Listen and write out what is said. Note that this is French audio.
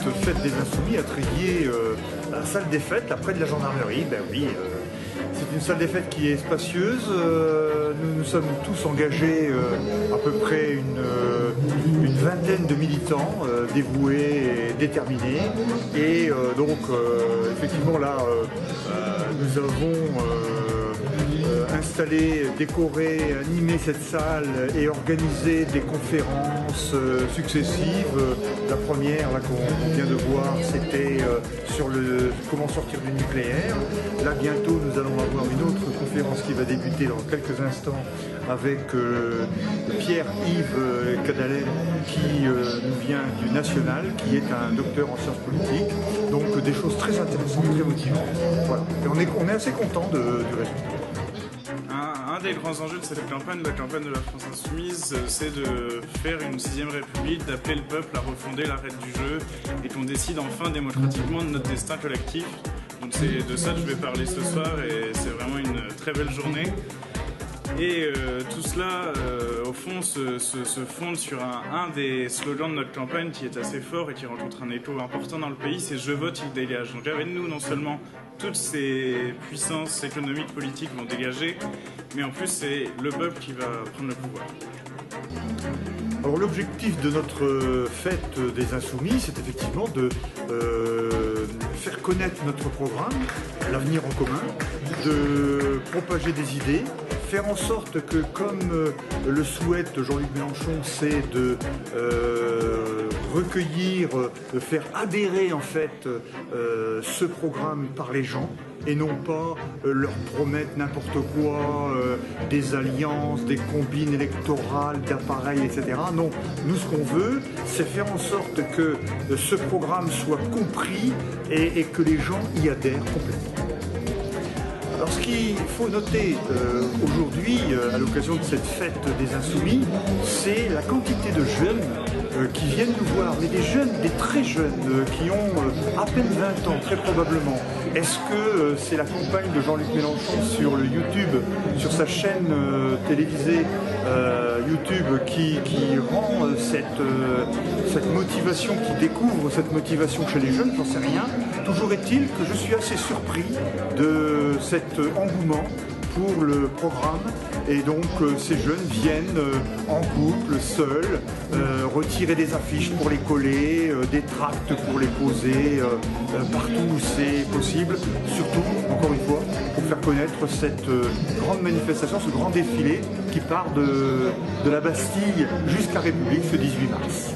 cette fête des Insoumis a trié la salle des fêtes, là près de la gendarmerie. Ben oui, c'est une salle des fêtes qui est spacieuse. Nous sommes tous engagés, à peu près une vingtaine de militants dévoués et déterminés. Et donc, effectivement, là, nous avons installé, décoré, animé cette salle et organisé des conférences successives. La première qu'on vient de voir, c'était sur comment sortir du nucléaire. Là, bientôt, nous allons avoir une autre conférence qui va débuter dans quelques instants avec Pierre-Yves Cadalen qui nous vient du National, qui est un docteur en sciences politiques. Donc des choses très intéressantes, très motivantes. Voilà. Et on est assez content du résultat. Un des grands enjeux de cette campagne, la campagne de la France Insoumise, c'est de faire une 6ème République, d'appeler le peuple à refonder la règle du jeu et qu'on décide enfin démocratiquement de notre destin collectif. Donc c'est de ça que je vais parler ce soir et c'est vraiment une très belle journée. Et tout cela, au fond, se fonde sur un des slogans de notre campagne qui est assez fort et qui rencontre un écho important dans le pays, c'est « Je vote, il dégage ». Donc avec nous, non seulement toutes ces puissances économiques, politiques vont dégager, mais en plus c'est le peuple qui va prendre le pouvoir. Alors l'objectif de notre fête des Insoumis, c'est effectivement de faire connaître notre programme, l'avenir en commun, de propager des idées, faire en sorte que, comme le souhaite Jean-Luc Mélenchon, c'est de recueillir, de faire adhérer en fait ce programme par les gens et non pas leur promettre n'importe quoi, des alliances, des combines électorales, d'appareils, etc. Non, nous ce qu'on veut, c'est faire en sorte que ce programme soit compris et que les gens y adhèrent complètement. Alors ce qu'il faut noter aujourd'hui, à l'occasion de cette fête des Insoumis, c'est la quantité de jeunes qui viennent nous voir, mais des jeunes, des très jeunes, qui ont à peine 20 ans, très probablement. Est-ce que c'est la campagne de Jean-Luc Mélenchon sur le YouTube, sur sa chaîne télévisée YouTube qui rend cette motivation, qui découvre cette motivation chez les jeunes? J'en sais rien. Toujours est-il que je suis assez surpris de cet engouement pour le programme et donc ces jeunes viennent en couple, seuls, retirer des affiches pour les coller, des tracts pour les poser partout où c'est possible, surtout, encore une fois, pour faire connaître cette grande manifestation, ce grand défilé qui part de la Bastille jusqu'à République ce 18 mars.